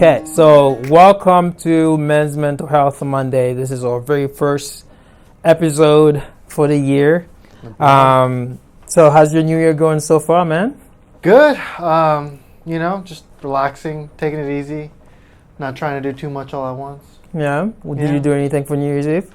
Okay, so welcome to Men's Mental Health Monday. This is our very first episode for the year. So how's your new year going so far, man? Good. Just relaxing, taking it easy, not trying to do too much all at once. Yeah. Did you do anything for New Year's Eve?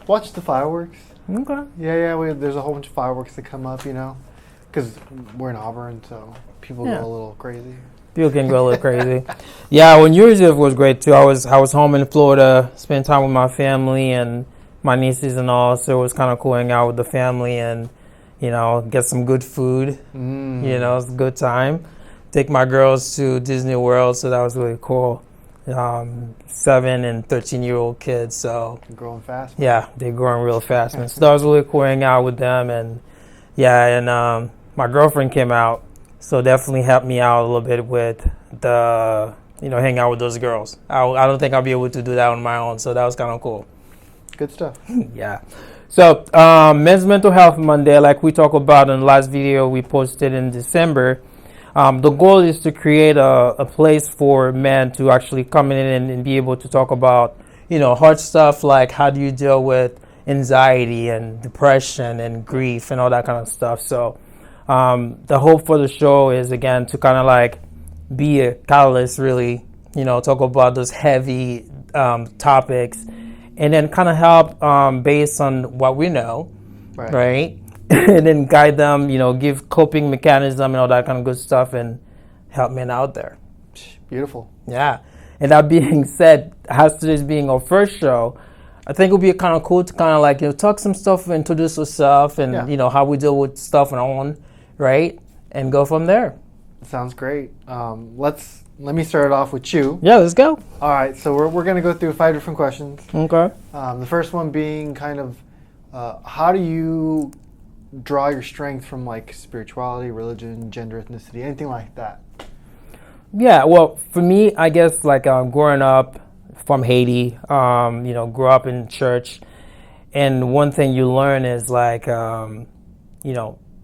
Watch the fireworks. Okay. Yeah. There's a whole bunch of fireworks that come up, because we're in Auburn, so people go a little crazy. People can go a little crazy. Yeah, well, New Year's Eve was great too. I was home in Florida, spent time with my family and my nieces and all. So it was kind of cool hanging out with the family and get some good food. It's a good time. Take my girls to Disney World, so that was really cool. 7 and 13-year-old kids, so They're growing fast. Yeah, they're growing real fast, man. So that was really cool hanging out with them, and my girlfriend came out. So definitely helped me out a little bit with the, hang out with those girls. I don't think I'll be able to do that on my own. So that was kind of cool. Good stuff. Yeah. So Men's Mental Health Monday, like we talked about in the last video we posted in December, the goal is to create a place for men to actually come in and be able to talk about, hard stuff like how do you deal with anxiety and depression and grief and all that kind of stuff. So the hope for the show is, again, to kind of like be a catalyst, really, talk about those heavy topics and then kind of help based on what we know, right? And then guide them, give coping mechanism and all that kind of good stuff and help men out there. Beautiful. Yeah. And that being said, as to this being our first show, I think it would be kind of cool to kind of like, talk some stuff, introduce yourself and, how we deal with stuff on our own. Right, and go from there. Sounds great. Let me start it off with you. Yeah, let's go. All right, so we're going to go through 5 different questions. Okay. The first one being kind of how do you draw your strength from like spirituality, religion, gender, ethnicity, anything like that? Yeah, well, for me, I guess like growing up from Haiti, grew up in church, and one thing you learn is like,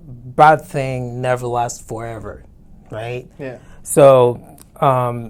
bad thing never lasts forever, right? Yeah. So I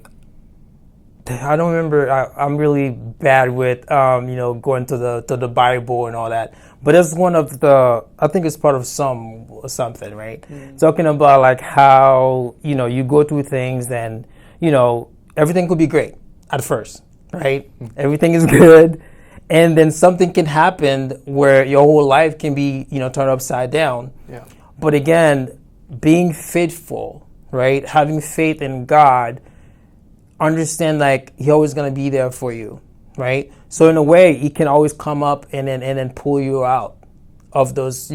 don't remember. I'm really bad with going to the Bible and all that. But it's one of the, I think it's part of something, right? Talking about like how you go through things and everything could be great at first, right? Everything is good, and then something can happen where your whole life can be turned upside down. Yeah. But again, being faithful, right? Having faith in God, understand like He's always going to be there for you, right? So in a way, He can always come up and then pull you out of those,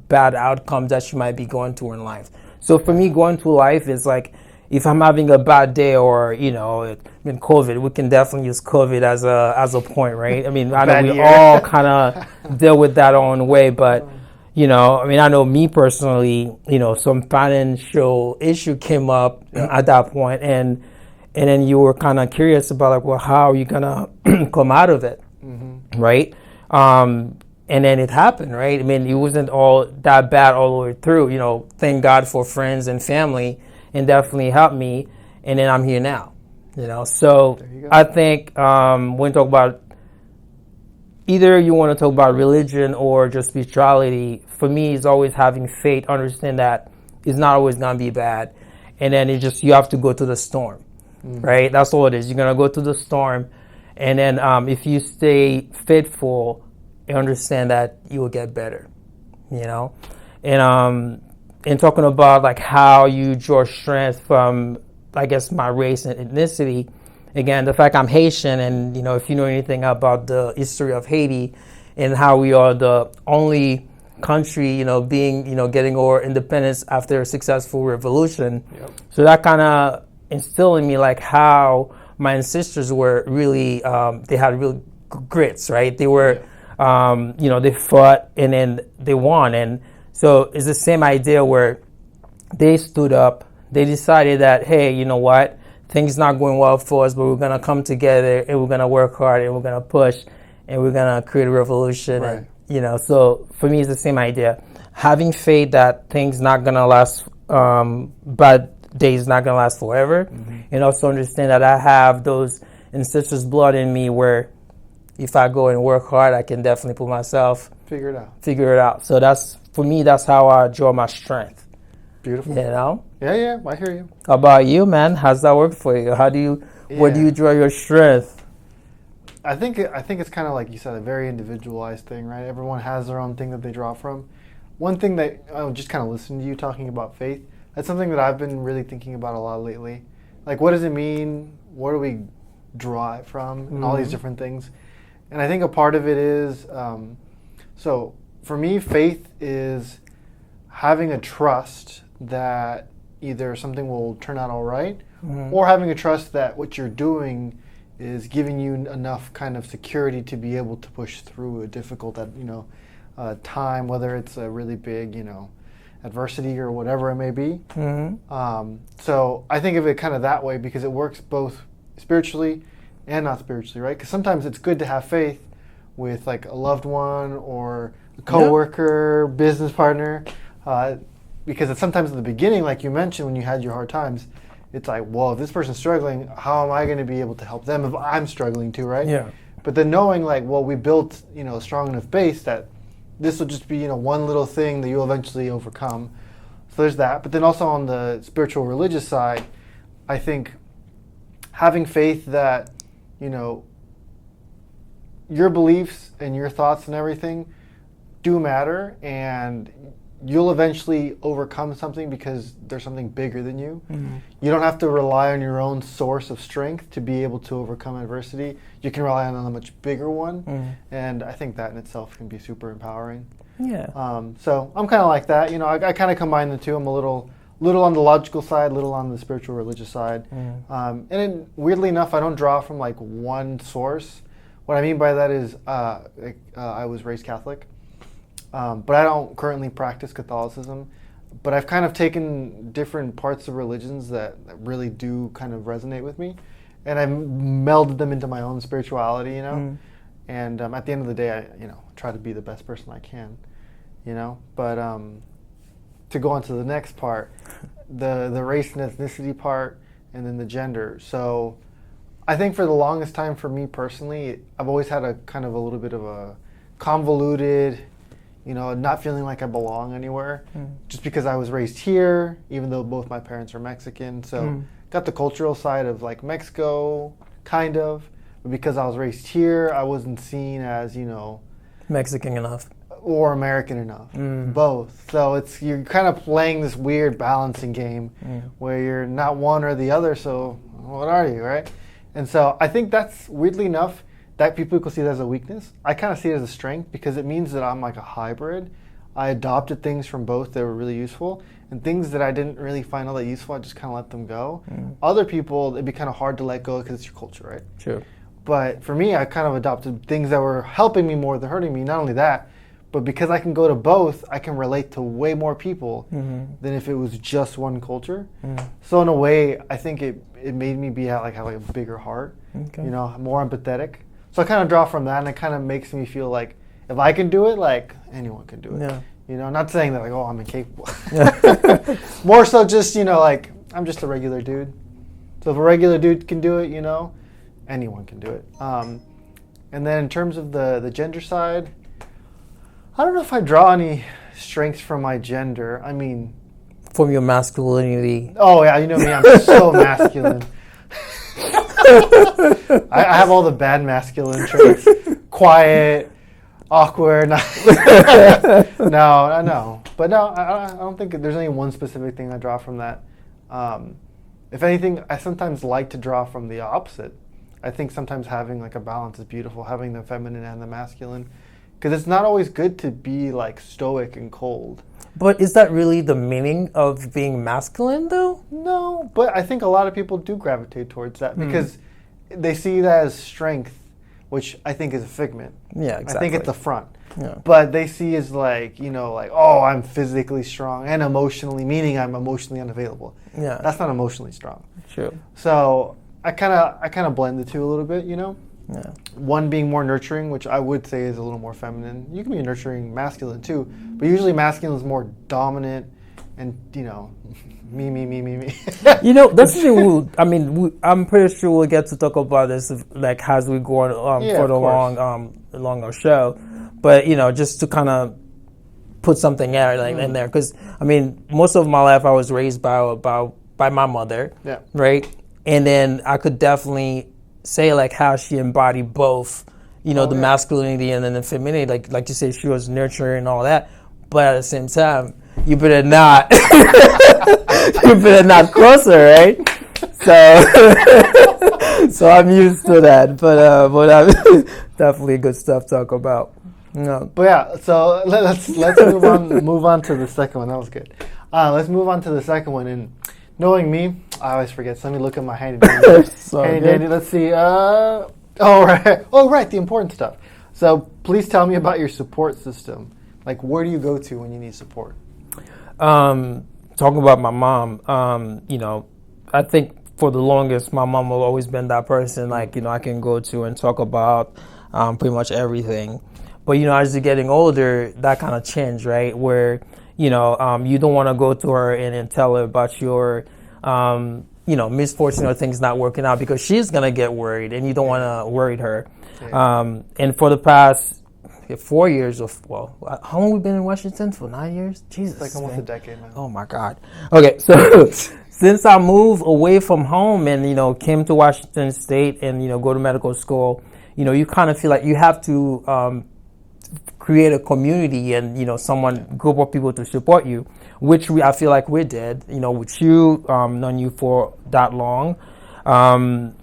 bad outcomes that you might be going through in life. So for me, going through life is like, if I'm having a bad day or, in COVID, we can definitely use COVID as a point, right? I mean, I know we all kind of deal with that our own way, but I know me personally, some financial issue came up at that point, and then you were kind of curious about like, well, how are you gonna come out of it, right? And then it happened, right? I mean, it wasn't all that bad all the way through. Thank God for friends and family, and definitely helped me. And then I'm here now, So I think when we talk about either you want to talk about religion or just spirituality, for me, it's always having faith, understand that it's not always going to be bad. And then you have to go to the storm, right? That's all it is. You're going to go to the storm. And then if you stay faithful, you understand that you will get better, And talking about like how you draw strength from, I guess, my race and ethnicity, again, the fact I'm Haitian, and if you know anything about the history of Haiti and how we are the only country, getting our independence after a successful revolution. Yep. So that kind of instilled in me like how my ancestors were really, they had real grits, right? They were, they fought and then they won. And so it's the same idea where they stood up, they decided that, hey, you know what? Things not going well for us, but we're going to come together and we're going to work hard and we're going to push and we're going to create a revolution. Right. And, so for me, it's the same idea. Having faith that things not going to last, but day is not going to last forever. And also understand that I have those ancestors' blood in me where if I go and work hard, I can definitely put myself, Figure it out. So for me, that's how I draw my strength. Beautiful. You know? Yeah, I hear you. How about you, man? How's that work for you? Where do you draw your strength? I think it's kind of like you said, a very individualized thing, right? Everyone has their own thing that they draw from. One thing that just kind of listening to you talking about faith, that's something that I've been really thinking about a lot lately. Like, what does it mean? Where do we draw it from? And all these different things. And I think a part of it is, so for me, faith is having a trust that either something will turn out all right, or having a trust that what you're doing is giving you enough kind of security to be able to push through a difficult, time, whether it's a really big, adversity or whatever it may be. So I think of it kind of that way because it works both spiritually and not spiritually, right? Because sometimes it's good to have faith with like a loved one or a coworker, business partner, because it's sometimes at the beginning, like you mentioned, when you had your hard times, it's like, well, if this person's struggling, how am I going to be able to help them if I'm struggling too, right? Yeah. But then knowing like, well, we built, a strong enough base that this will just be, one little thing that you'll eventually overcome. So there's that. But then also on the spiritual religious side, I think having faith that, your beliefs and your thoughts and everything do matter, and you'll eventually overcome something because there's something bigger than you. You don't have to rely on your own source of strength to be able to overcome adversity. You can rely on a much bigger one, and I think that in itself can be super empowering. Yeah. So I'm kind of like that. I kind of combine the two. I'm a little on the logical side, little on the spiritual religious side. And then, weirdly enough, I don't draw from like one source. What I mean by that is I was raised Catholic. But I don't currently practice Catholicism. But I've kind of taken different parts of religions that really do kind of resonate with me, and I've melded them into my own spirituality, And at the end of the day, I try to be the best person I can, But to go on to the next part, the race and ethnicity part, and then the gender. So I think for the longest time for me personally, I've always had a kind of a little bit of a convoluted, not feeling like I belong anywhere, just because I was raised here, even though both my parents are Mexican. So got the cultural side of like Mexico, kind of, but because I was raised here, I wasn't seen as, Mexican enough. Or American enough, both. So you're kind of playing this weird balancing game where you're not one or the other, so what are you, right? And so I think that's, weirdly enough, that people could see that as a weakness. I kind of see it as a strength because it means that I'm like a hybrid. I adopted things from both that were really useful, and things that I didn't really find all that useful, I just kind of let them go. Other people, it'd be kind of hard to let go because it's your culture, right? True. But for me, I kind of adopted things that were helping me more than hurting me. Not only that, but because I can go to both, I can relate to way more people than if it was just one culture. So in a way, I think it made me have like a bigger heart, more empathetic. So I kind of draw from that, and it kind of makes me feel like if I can do it, like anyone can do it. Yeah. Not saying that like, oh, I'm incapable. More so just, like I'm just a regular dude. So if a regular dude can do it, anyone can do it. And then in terms of the gender side, I don't know if I draw any strengths from my gender. I mean, from your masculinity. Oh yeah, you know me, I'm so masculine. I have all the bad masculine traits. Quiet, awkward. No, But no, I don't think there's any one specific thing I draw from that. If anything, I sometimes like to draw from the opposite. I think sometimes having like a balance is beautiful, having the feminine and the masculine. Because it's not always good to be like stoic and cold. But is that really the meaning of being masculine, though? No, but I think a lot of people do gravitate towards that because they see that as strength, which I think is a figment. Yeah, exactly. I think at the front. Yeah. But they see as like, oh, I'm physically strong and emotionally, meaning I'm emotionally unavailable. Yeah. That's not emotionally strong. True. So I kind of blend the two a little bit, Yeah. One being more nurturing, which I would say is a little more feminine. You can be nurturing masculine too, but usually masculine is more dominant and me. That's the thing. I'm pretty sure we'll get to talk about this like as we go on further along our show. But just to kind of put something out in there, because most of my life I was raised by my mother, right? And then I could definitely say like how she embodied both, the masculinity and then the femininity. Like you say, she was nurturing and all that. But at the same time, you better not, cross her, right? So I'm used to that. But definitely good stuff to talk about. No. But yeah, so let's move on to the second one. That was good. Let's move on to the second one. And knowing me, I always forget. So let me look at my handy dandy. Let's see. Right, the important stuff. So please tell me about your support system. Like, where do you go to when you need support? Talking about my mom, I think for the longest, my mom will always been that person. Like, I can go to and talk about pretty much everything. But, as you're getting older, that kind of changed, right? Where, you don't want to go to her and tell her about your, misfortune or things not working out because she's going to get worried and you don't want to worry her. Yeah. And for the past 4 years how long we been in Washington? For 9 years? Jesus. It's like almost a decade now. Oh my God. Okay, so since I moved away from home and, came to Washington State and, go to medical school, you kind of feel like you have to create a community and, group of people to support you, which I feel like we did, with you, known you for that long.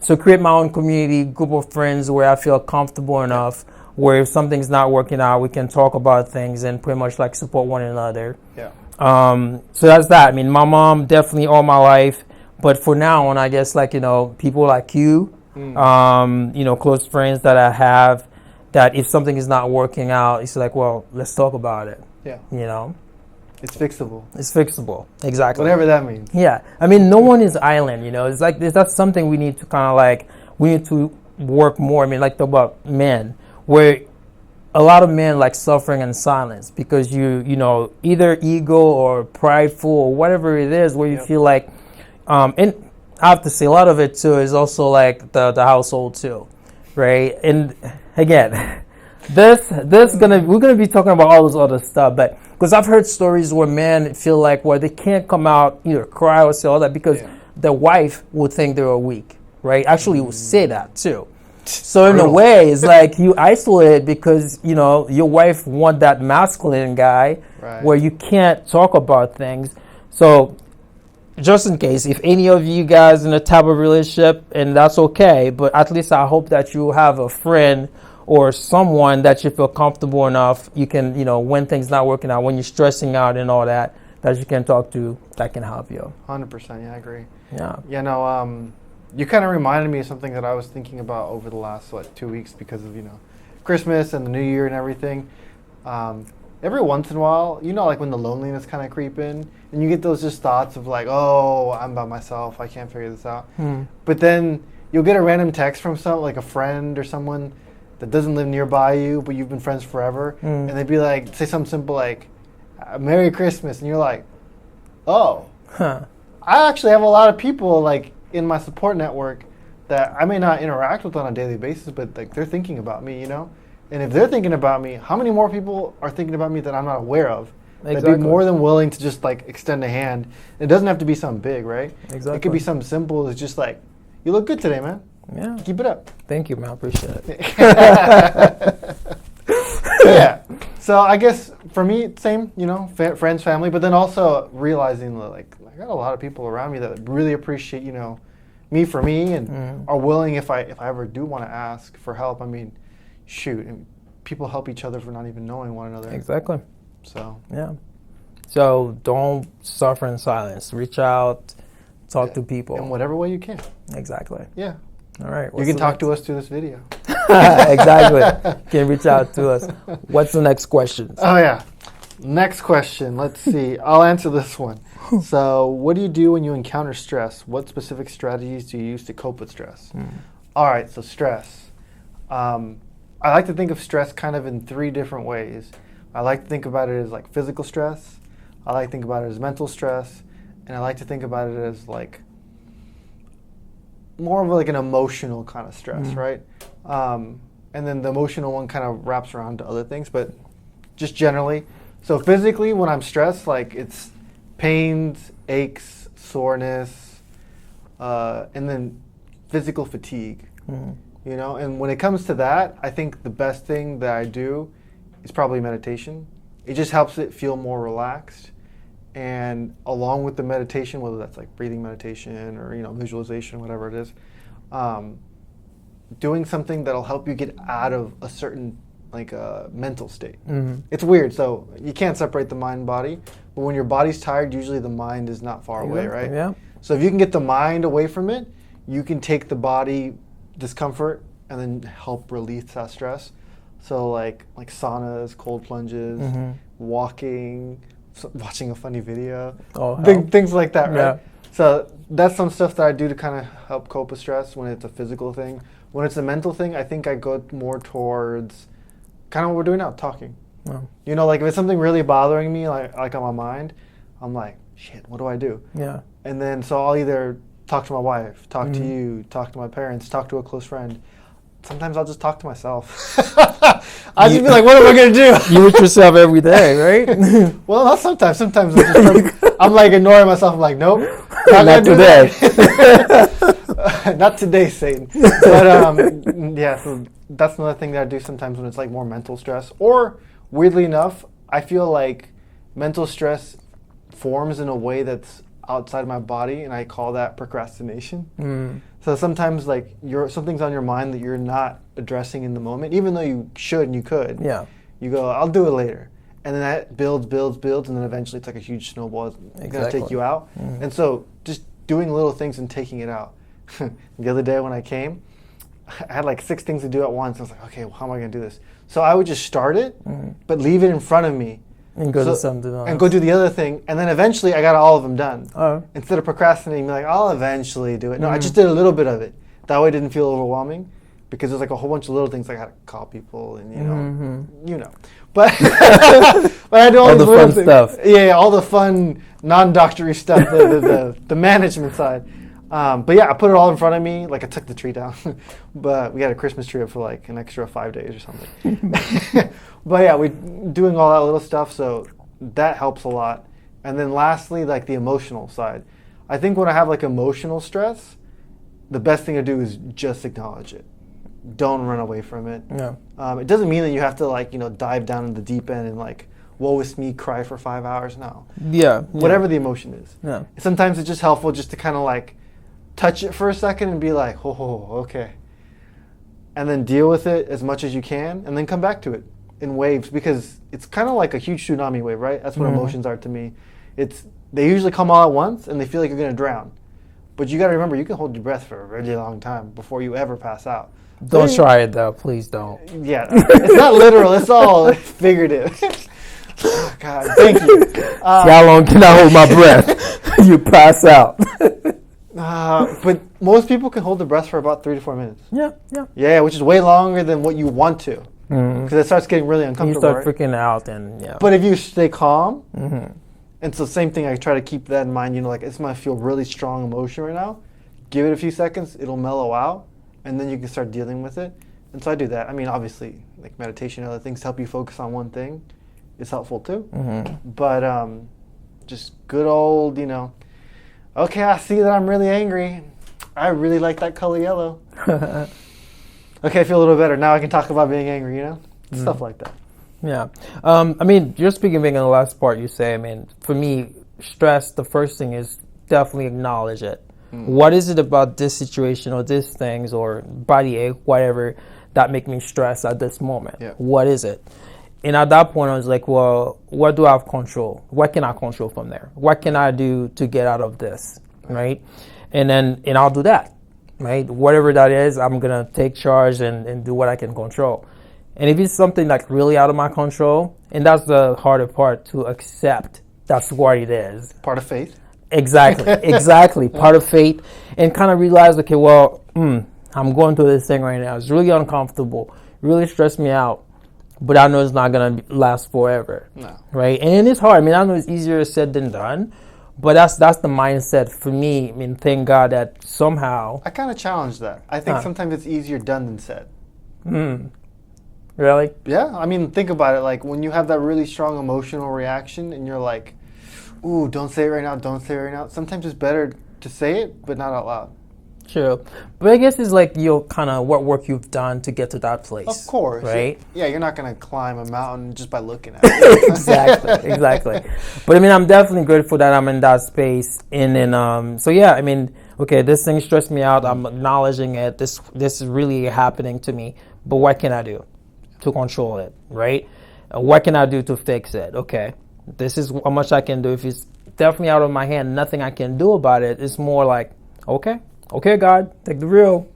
So create my own community, group of friends where I feel comfortable enough where if something's not working out, we can talk about things and pretty much like support one another. Yeah. So that's that. My mom definitely all my life, but for now on, I guess like, people like you, close friends that I have, that if something is not working out, it's like, well, let's talk about it. Yeah. It's fixable. It's fixable. Exactly. Whatever that means. Yeah. No one is island, It's like, that's something we need to kind of like, we need to work more. Like talk about men, where a lot of men like suffering in silence because you either ego or prideful or whatever it is where you feel like, and I have to say a lot of it too is also like the household too, right? And again, we're gonna be talking about all this other stuff, but because I've heard stories where men feel like they can't come out, either cry or say all that because their wife would think they were weak, right? Actually, would say that too. So in a way, it's like you isolate because, your wife want that masculine guy where you can't talk about things. So just in case, if any of you guys in a type of relationship, and that's okay, but at least I hope that you have a friend or someone that you feel comfortable enough, you can, when things not working out, when you're stressing out and all that you can talk to, that can help you. 100%, yeah, I agree. Yeah. You kind of reminded me of something that I was thinking about over the last 2 weeks because of Christmas and the New Year and everything. Every once in a while, like when the loneliness kind of creep in, and you get those just thoughts of like, oh, I'm by myself, I can't figure this out. But then you'll get a random text from like a friend or someone that doesn't live nearby you, but you've been friends forever, and they'd be like, say something simple like, "Merry Christmas," and you're like, oh, I actually have a lot of people like in my support network that I may not interact with on a daily basis, but like they're thinking about me, And if they're thinking about me, how many more people are thinking about me that I'm not aware of? Exactly. That'd be more than willing to just like extend a hand. It doesn't have to be something big, right? Exactly. It could be something simple. It's just like, you look good today, man. Yeah. Keep it up. Thank you, man. I appreciate it. Yeah. So I guess for me, same, friends, family, but then also realizing that like I got a lot of people around me that really appreciate, me for me and are willing if I ever do want to ask for help. Shoot, people help each other for not even knowing one another. Exactly. So yeah. So don't suffer in silence. Reach out, talk to people in whatever way you can. Exactly. Yeah. All right. You can talk to us through this video. Exactly. You can reach out to us. What's the next question? Oh yeah. Next question. Let's see. I'll answer this one. So, what do you do when you encounter stress? What specific strategies do you use to cope with stress? All right. So stress. I like to think of stress kind of in 3 different ways. I like to think about it as like physical stress, I like to think about it as mental stress, and I like to think about it as like more of like an emotional kind of stress, right? And then the emotional one kind of wraps around to other things, but just generally. So physically, when I'm stressed, like it's pains, aches, soreness, and then physical fatigue, you know? And when it comes to that, I think the best thing that I do is probably meditation. It just helps it feel more relaxed. And along with the meditation, whether that's like breathing meditation or, you know, visualization, whatever it is, doing something that'll help you get out of a certain like mental state. It's weird. So you can't separate the mind and body, but when your body's tired, usually the mind is not far away, right? Yeah. So if you can get the mind away from it, you can take the body discomfort and then help release that stress. So like saunas, cold plunges, walking, watching a funny video, things like that, right? Yeah. So that's some stuff that I do to kind of help cope with stress when it's a physical thing. When it's a mental thing, I think I go more towards kind of what we're doing now, talking. Oh. You know, like if it's something really bothering me, like on my mind, I'm like, shit, what do I do? Yeah. And then so I'll either talk to my wife, talk to you, talk to my parents, talk to a close friend. Sometimes I'll just talk to myself. I'll just be like, what am I going to do? You with yourself every day, right? Well, not sometimes. Sometimes I'm like ignoring myself. I'm like, nope. Not today. Not today, Satan. But yeah, so that's another thing that I do sometimes when it's like more mental stress. Or weirdly enough, I feel like mental stress forms in a way that's outside my body, and I call that procrastination. So sometimes like something's on your mind that you're not addressing in the moment, even though you should and you could. Yeah. You go, I'll do it later. And then that builds, and then eventually it's like a huge snowball. It's going to take you out. And so just doing little things and taking it out. The other day when I came, I had like 6 things to do at once. I was like, okay, well, how am I going to do this? So I would just start it, but leave it in front of me. And go to something else. And go do the other thing. And then eventually I got all of them done. Oh. Instead of procrastinating, like, I'll eventually do it. No, I just did a little bit of it. That way it didn't feel overwhelming. Because there's like a whole bunch of little things I got to call people and, you know. But, but I do all the fun stuff. Yeah, all the fun, non-doctory stuff, the management side. But yeah, I put it all in front of me. Like I took the tree down. But we had a Christmas tree up for like an extra 5 days or something. But yeah, we're doing all that little stuff. So that helps a lot. And then lastly, like the emotional side. I think when I have like emotional stress, the best thing to do is just acknowledge it. Don't run away from it. Yeah. It doesn't mean that you have to like, dive down in the deep end and like, woe is me, cry for 5 hours. No. Yeah. Whatever the emotion is. Yeah. Sometimes it's just helpful just to kind of like touch it for a second and be like, oh, okay. And then deal with it as much as you can and then come back to it in waves because it's kind of like a huge tsunami wave, right? That's what emotions are to me. They usually come all at once and they feel like you're going to drown. But you got to remember, you can hold your breath for a really long time before you ever pass out. Don't try it though, please don't. Yeah, it's not literal, it's all figurative. Oh, God, thank you. See how long can I hold my breath? You pass out. But most people can hold their breath for about 3 to 4 minutes. Yeah. Yeah, which is way longer than what you want to. Because it starts getting really uncomfortable. You start freaking out and yeah. But if you stay calm, and so same thing, I try to keep that in mind, like this might feel really strong emotion right now. Give it a few seconds, it'll mellow out, and then you can start dealing with it. And so I do that. I mean, obviously, like meditation and other things help you focus on one thing. It's helpful too. But just good old, okay, I see that I'm really angry. I really like that color yellow. Okay, I feel a little better. Now I can talk about being angry, Stuff like that. Yeah. I mean, you're speaking big on the last part you say. I mean, for me, stress, the first thing is definitely acknowledge it. What is it about this situation or these things or body ache, whatever, that make me stress at this moment? Yeah. What is it? And at that point, I was like, well, what do I have control? What can I control from there? What can I do to get out of this, right? And I'll do that, right? Whatever that is, I'm going to take charge and do what I can control. And if it's something like really out of my control, and that's the harder part, to accept that's what it is. Part of faith. Exactly. Part of faith, and kind of realize, okay, well, I'm going through this thing right now. It's really uncomfortable, really stressed me out. but I know it's not gonna last forever. No. Right? And it's hard. I mean, I know it's easier said than done, but that's the mindset for me. I mean, thank God that somehow. I kind of challenge that. I think sometimes it's easier done than said. Really? Yeah. I mean, think about it. Like when you have that really strong emotional reaction, and you're like, "Ooh, don't say it right now. Don't say it right now." Sometimes it's better to say it, but not out loud. True. But I guess it's like kind of what work you've done to get to that place. Of course. Right? Yeah, you're not going to climb a mountain just by looking at it. Exactly. But I mean, I'm definitely grateful that I'm in that space. And then, so yeah, I mean, okay, this thing stressed me out. I'm acknowledging it. This is really happening to me. But what can I do to control it, right? What can I do to fix it? Okay, this is how much I can do. If it's definitely out of my hand, nothing I can do about it. It's more like, okay, God, take the wheel.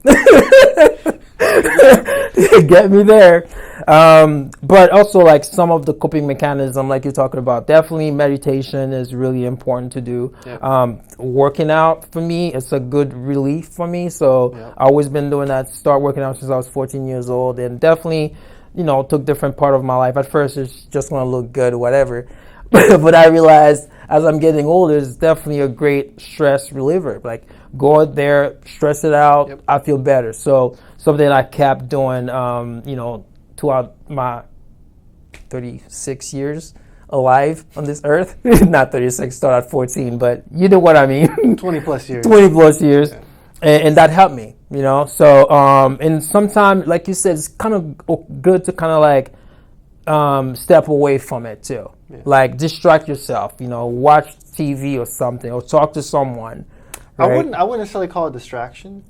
Get me there. But also, like, some of the coping mechanism, like you're talking about, definitely meditation is really important to do. Yep. Working out, for me, it's a good relief for me. So yep. I've always been doing that. Start working out since I was 14 years old. And definitely, took different part of my life. At first, it's just want to look good or whatever. But I realized as I'm getting older, it's definitely a great stress reliever. Like, go out there, stress it out. Yep. I feel better. So something I kept doing, throughout my 36 years alive on this earth. Not 36, start at 14, but you know what I mean. 20 plus years. 20 plus years. Yeah. And that helped me, So, and sometimes, like you said, it's kind of good to kind of like step away from it too. Yeah. Like, distract yourself, watch TV or something, or talk to someone. Right? I wouldn't necessarily call it distraction,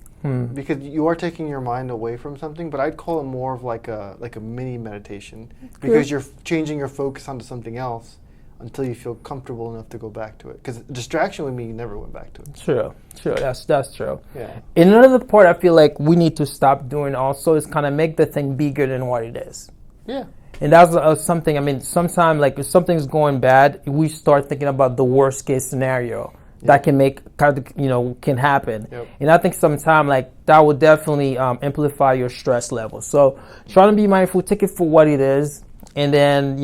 because you are taking your mind away from something, but I'd call it more of like a mini meditation, because you're changing your focus onto something else until you feel comfortable enough to go back to it. Because distraction would mean you never went back to it. True. That's true. Yeah. And another part I feel like we need to stop doing also is kind of make the thing bigger than what it is. Yeah. And that's something, I mean, sometimes, like, if something's going bad, we start thinking about the worst case scenario that can can happen. Yep. And I think sometimes, like, that would definitely amplify your stress level. So trying to be mindful, take it for what it is, and then,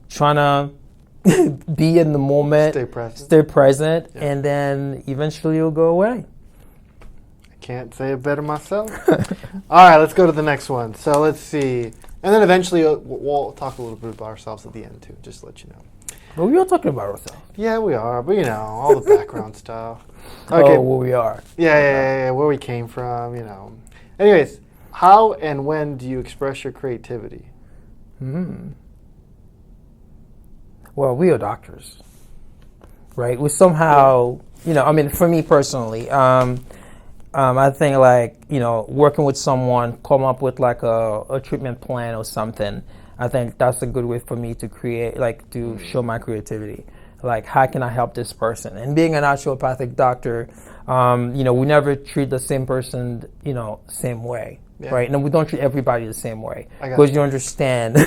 trying to be in the moment. Stay present, yep. And then eventually it'll go away. I can't say it better myself. All right, let's go to the next one. So let's see. And then eventually we'll talk a little bit about ourselves at the end, too, just to let you know. But we are talking about ourselves. Yeah, we are. But, all the background stuff. Okay. Oh, where we are. Yeah, where we came from, Anyways, how and when do you express your creativity? Well, we are doctors, right? We somehow, for me personally, I think, like, working with someone, come up with like a treatment plan or something. I think that's a good way for me to create, like, to show my creativity. Like, how can I help this person? And being a naturopathic doctor, we never treat the same person, same way, right? And we don't treat everybody the same way, because you understand,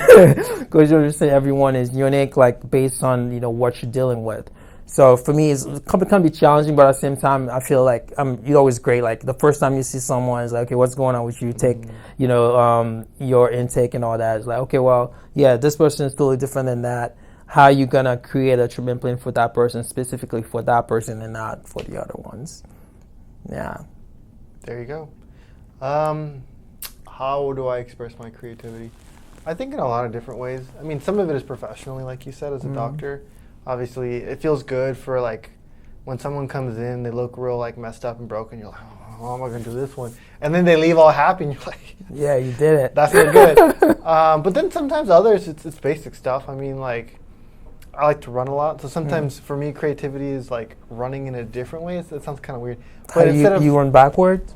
everyone is unique, like, based on, what you're dealing with. So for me, it can be challenging, but at the same time, I feel like you're always great. Like, the first time you see someone, it's like, okay, what's going on with you? Take, your intake and all that. It's like, okay, well, yeah, this person is totally different than that. How are you going to create a treatment plan for that person, specifically for that person and not for the other ones? Yeah. There you go. How do I express my creativity? I think in a lot of different ways. I mean, some of it is professionally, like you said, as a doctor. Obviously, it feels good for, like, when someone comes in, they look real, like, messed up and broken. You're like, oh, how am I going to do this one? And then they leave all happy, and you're like, yeah, you did it. That's not good. But then sometimes others, it's basic stuff. I mean, like, I like to run a lot. So sometimes for me, creativity is, like, running in a different way. That sounds kind of weird. But you run backwards?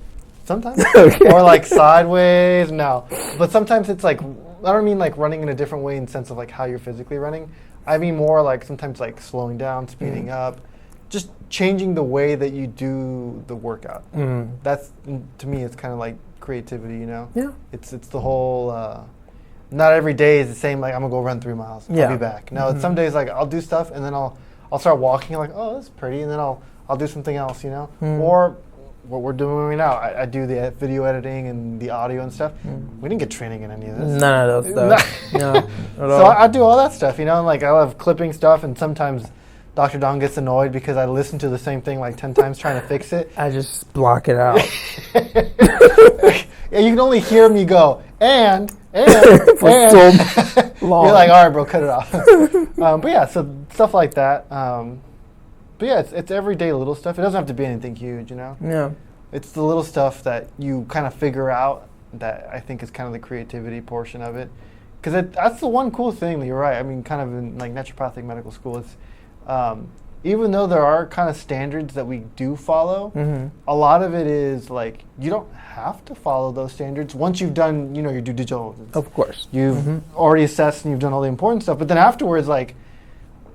Sometimes. Okay. Or, like, sideways. No. But sometimes it's, like, I don't mean, like, running in a different way in the sense of, like, how you're physically running. I mean more like sometimes, like, slowing down, speeding up, just changing the way that you do the workout. That's, to me, it's kind of like creativity, Yeah. It's the whole, not every day is the same, like, I'm going to go run 3 miles. I'll be back. No, some days, like, I'll do stuff and then I'll start walking, like, oh, that's pretty, and then I'll do something else, Or what we're doing right now. I do the video editing and the audio and stuff. We didn't get training in any of this. None of those stuff. No. So I do all that stuff, you know, and like I love clipping stuff, and sometimes Dr. Don gets annoyed because I listen to the same thing like 10 times trying to fix it. I just block it out. Yeah, you can only hear me go, and For so long. You're like, all right, bro, cut it off. But yeah, so stuff like that. But yeah, it's everyday little stuff. It doesn't have to be anything huge, you know? Yeah. It's the little stuff that you kind of figure out that I think is kind of the creativity portion of it. Because that's the one cool thing that you're right. I mean, kind of in like naturopathic medical school, it's even though there are kind of standards that we do follow, a lot of it is like you don't have to follow those standards once you've done, you know, your due diligence. Of course. You've already assessed and you've done all the important stuff. But then afterwards, like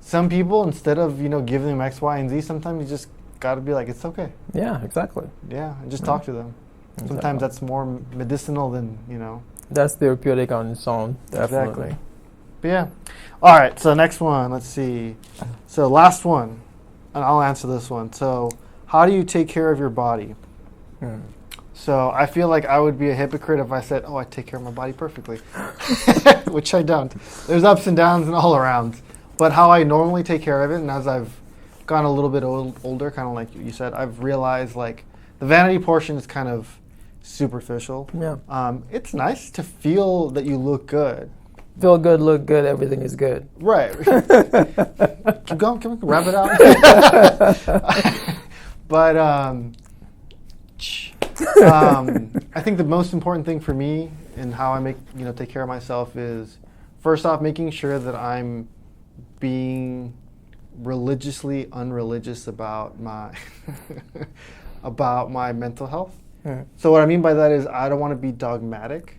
some people, instead of, you know, giving them X, Y, and Z, sometimes you just got to be like, it's okay. Yeah, exactly. Yeah, and just talk to them. Exactly. Sometimes that's more medicinal than, you know. That's therapeutic on its own, definitely. Exactly. But yeah. All right, so next one, let's see. So last one, and I'll answer this one. So how do you take care of your body? So I feel like I would be a hypocrite if I said, oh, I take care of my body perfectly, which I don't. There's ups and downs and all around. But how I normally take care of it, and as I've gotten a little bit older, kind of like you said, I've realized like the vanity portion is kind of superficial. Yeah. It's nice to feel that you look good. Feel good, look good, everything is good. Right. Keep going, can we wrap it out? But I think the most important thing for me and how I take care of myself is, first off, making sure that I'm being religiously unreligious about my about my mental health. So what I mean by that is I don't want to be dogmatic.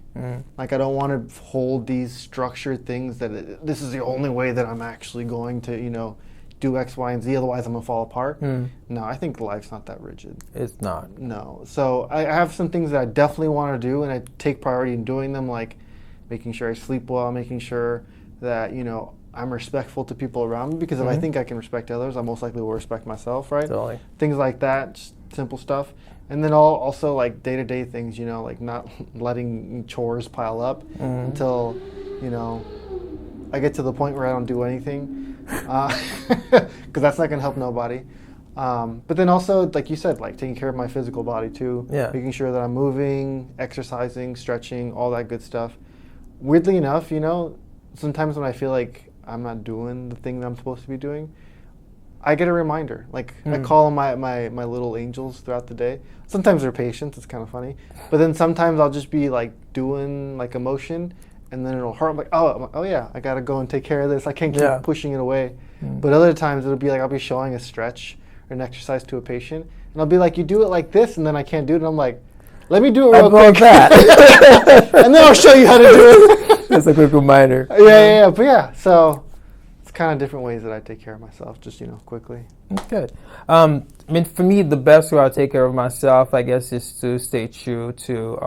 Like I don't want to hold these structured things that this is the only way that I'm actually going to, you know, do X, Y, and Z, otherwise I'm going to fall apart. No, I think life's not that rigid. It's not. No. So I have some things that I definitely want to do, and I take priority in doing them, like making sure I sleep well, making sure that, you know, I'm respectful to people around me, because if I think I can respect others, I most likely will respect myself, right? Totally. Things like that, just simple stuff. And then also like day-to-day things, you know, like not letting chores pile up until, you know, I get to the point where I don't do anything, because that's not going to help nobody. But then also, like you said, like taking care of my physical body too, making sure that I'm moving, exercising, stretching, all that good stuff. Weirdly enough, you know, sometimes when I feel like I'm not doing the thing that I'm supposed to be doing, I get a reminder. Like I call my little angels throughout the day. Sometimes they're patients, it's kind of funny. But then sometimes I'll just be like doing like a motion, and then it'll hurt. I'm like, oh yeah, I gotta go and take care of this. I can't keep pushing it away. But other times it'll be like I'll be showing a stretch or an exercise to a patient, and I'll be like, you do it like this, and then I can't do it, and I'm like, let me do it real quick. And then I'll show you how to do it. That's a quick reminder. Yeah. But yeah, so it's kind of different ways that I take care of myself, just, you know, quickly. Good. I mean, for me, the best way I take care of myself, I guess, is to stay true to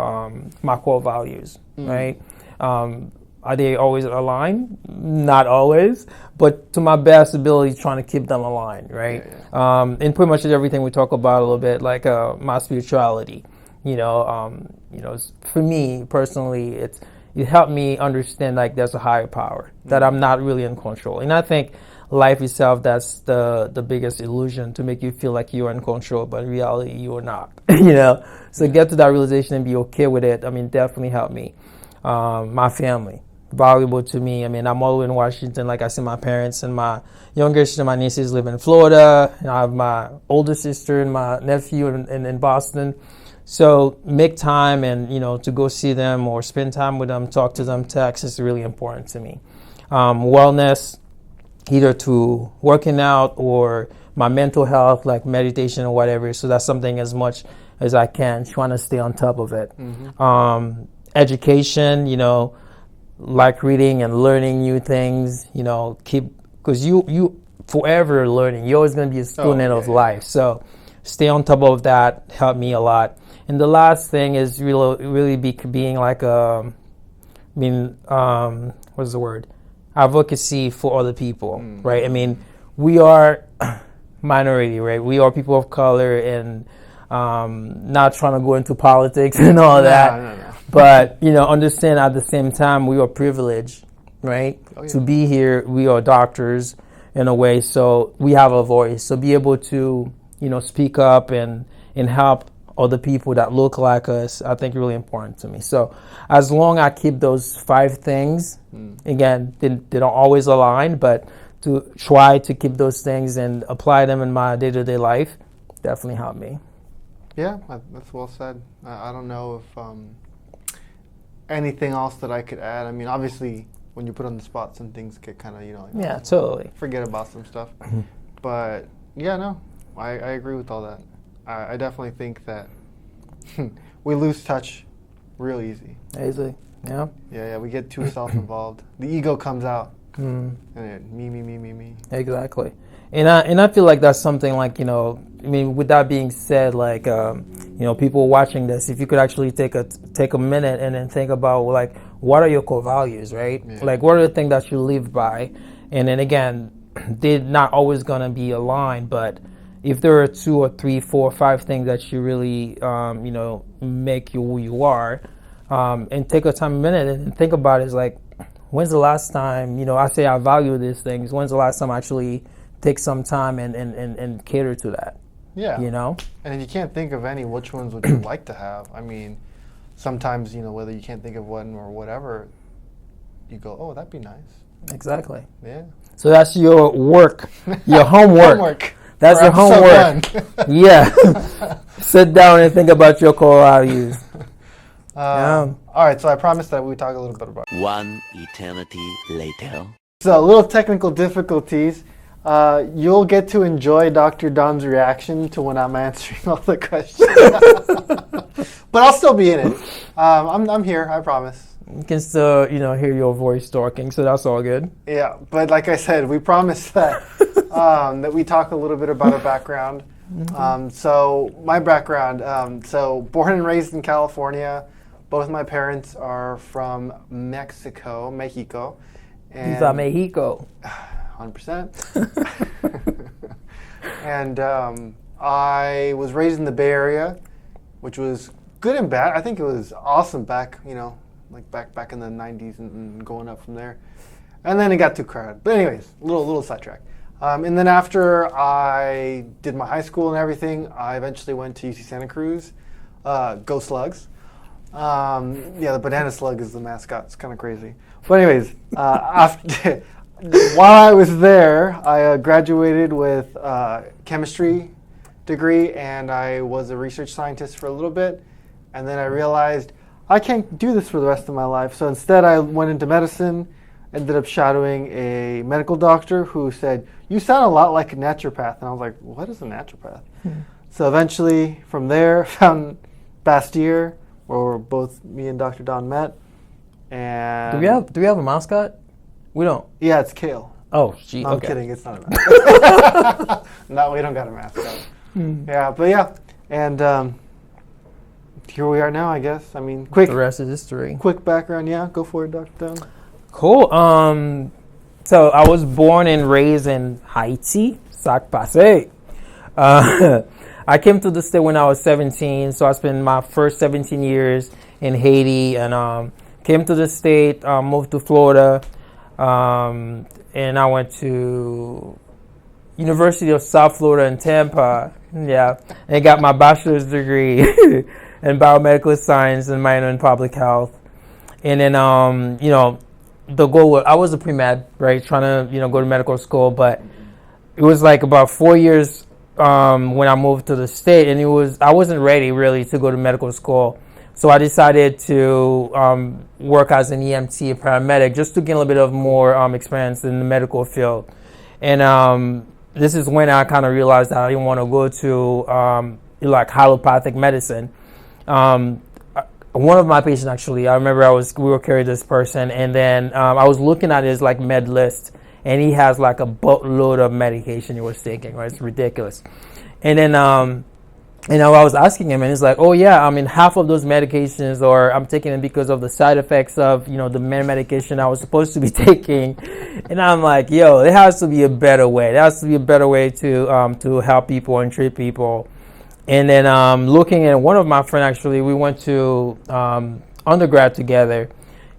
my core values, right? Are they always aligned? Not always, but to my best ability, trying to keep them aligned, right? And pretty much everything we talk about a little bit, like my spirituality, you know, for me personally, it helped me understand like there's a higher power, that I'm not really in control. And I think life itself, that's the biggest illusion, to make you feel like you're in control, but in reality you are not, you know? So get to that realization and be okay with it. I mean, definitely helped me. My family, valuable to me. I mean, I'm all the way in Washington. Like I said, my parents and my younger sister, my nieces live in Florida. And I have my older sister and my nephew in Boston. So make time and, you know, to go see them or spend time with them, talk to them, text is really important to me. Wellness, either to working out or my mental health, like meditation or whatever. So that's something as much as I can, trying to stay on top of it. Education, you know, like reading and learning new things, you know, because you forever learning. You're always going to be a student of life. So stay on top of that, helped me a lot. And the last thing is really being like what's the word? Advocacy for other people, right? I mean, we are minority, right? We are people of color, and Not trying to go into politics and all that. No. But, understand at the same time, we are privileged, right? Oh, yeah. To be here, we are doctors in a way, so we have a voice. So be able to, speak up and help other people that look like us, I think really important to me. So as long as I keep those 5 things, again, they don't always align, but to try to keep those things and apply them in my day-to-day life, definitely help me. Yeah, that's well said. I don't know if anything else that I could add. I mean, obviously, when you put on the spot, some things get kind of, totally. Forget about some stuff. But, yeah, no, I agree with all that. I definitely think that we lose touch real easy. Easy, yeah. Yeah, we get too self-involved. The ego comes out. And me. Exactly. And I feel like that's something like, with that being said, like, people watching this, if you could actually take a minute and then think about, like, what are your core values, right? Yeah. Like, what are the things that you live by? And then again, they're not always going to be aligned, but if there are 2 or 3, 4, 5 things that you really, make you who you are, and take a minute and think about it, is like, when's the last time, I say I value these things, when's the last time I actually take some time and cater to that? Yeah. And if you can't think of any, which ones would you like to have? I mean, sometimes, whether you can't think of one or whatever, you go, oh, that'd be nice. Exactly. Yeah. So that's your work, your homework. That's your homework. So yeah. Sit down and think about your core values. All right, so I promised that we would talk a little bit about one eternity later. So, little technical difficulties. You'll get to enjoy Dr. Don's reaction to when I'm answering all the questions. But I'll still be in it. I'm here, I promise. You can still, hear your voice talking, so that's all good. Yeah, but like I said, we promised that that we talk a little bit about our background. So my background, so born and raised in California. Both my parents are from Mexico. And Viva Mexico. 100%. And I was raised in the Bay Area, which was good and bad. I think it was awesome back, back in the 90s and going up from there. And then it got too crowded. But anyways, little sidetrack. And then after I did my high school and everything, I eventually went to UC Santa Cruz. Go Slugs. The banana slug is the mascot. It's kind of crazy. But anyways, after while I was there, I graduated with chemistry degree, and I was a research scientist for a little bit. And then I realized I can't do this for the rest of my life. So instead, I went into medicine. Ended up shadowing a medical doctor who said, "You sound a lot like a naturopath." And I was like, "What is a naturopath?" So eventually, from there, found Bastyr, where both me and Dr. Don met. And do we have a mascot? We don't. Yeah, it's Kale. Oh, gee. No, okay. I'm kidding. It's not a mascot. No, we don't got a mascot. Yeah, but yeah, and here we are now. I guess. I mean, quick. The rest is history. Quick background. Yeah, go for it, Dr. Don. Cool. So I was born and raised in Haiti, Sac Passé. I came to the state when I was 17, so I spent my first 17 years in Haiti, and came to the state, moved to Florida, and I went to University of South Florida in Tampa. Yeah, and got my bachelor's degree in biomedical science and minor in public health, and then the goal was, I was a pre-med, right, trying to, go to medical school, but it was like about 4 years when I moved to the state, and I wasn't ready really to go to medical school. So I decided to work as an EMT, paramedic, just to gain a little bit of more experience in the medical field. And this is when I kind of realized that I didn't want to go to like allopathic medicine. One of my patients, actually, I remember we were carrying this person, and then I was looking at his like med list, and he has like a boatload of medication he was taking, right? It's ridiculous. And then I was asking him, and he's like, "Oh yeah, I mean, half of those medications I'm taking them because of the side effects of the medication I was supposed to be taking." And I'm like, "Yo, there has to be a better way. There has to be a better way to help people and treat people." And then looking at one of my friends, actually, we went to undergrad together.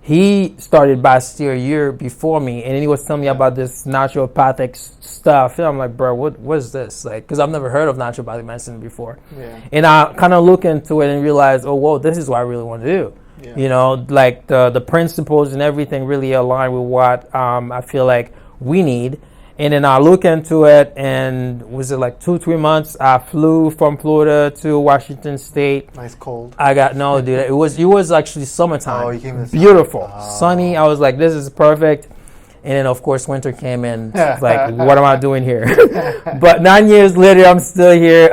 He started Bastille a year before me, and then he was telling me about this naturopathic stuff. And I'm like, bro, what is this? Like, because I've never heard of naturopathic medicine before. Yeah. And I kind of look into it and realize, oh, whoa, this is what I really want to do. Yeah. You know, like the principles and everything really align with what I feel like we need. And then I look into it, and was it like 2-3 months? I flew from Florida to Washington State. Nice cold. Dude. It was actually summertime. Oh, you came in beautiful, sunny. I was like, this is perfect. And then of course winter came in. It's like, what am I doing here? But 9 years later, I'm still here.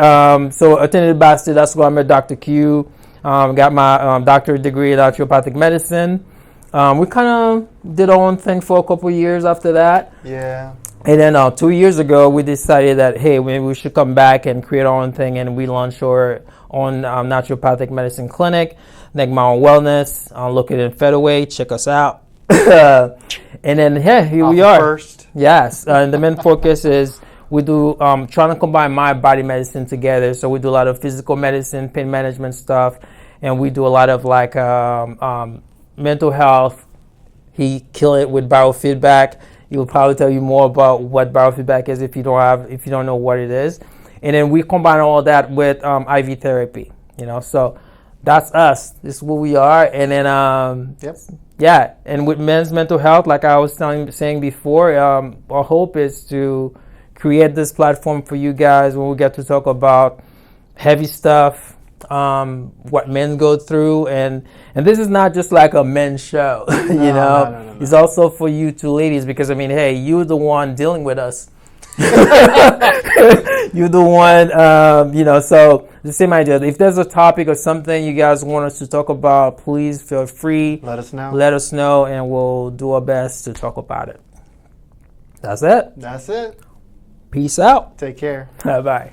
So attended Bastille. That's where I met Dr. Q. Got my doctorate degree in naturopathic medicine. We kind of did our own thing for a couple of years after that. Yeah. And then 2 years ago, we decided that, hey, maybe we should come back and create our own thing. And we launched our own naturopathic medicine clinic, Negre Marron Wellness. Located in Featherway. Check us out. And then, here we are. First. Yes. And the main focus is we do trying to combine mind body medicine together. So we do a lot of physical medicine, pain management stuff. And we do a lot of like mental health. He killed it with biofeedback. He will probably tell you more about what biofeedback is if you don't know what it is. And then we combine all that with IV therapy, you know. So that's us. This is what we are. And then and with men's mental health, like I was saying before, our hope is to create this platform for you guys when we get to talk about heavy stuff, what men go through, and this is not just like a men's show, you know. No. It's also for you two ladies, because I mean, hey, you're the one dealing with us. You're the one, you know. So the same idea. If there's a topic or something you guys want us to talk about, please feel free. Let us know, and we'll do our best to talk about it. That's it. Peace out. Take care. Bye.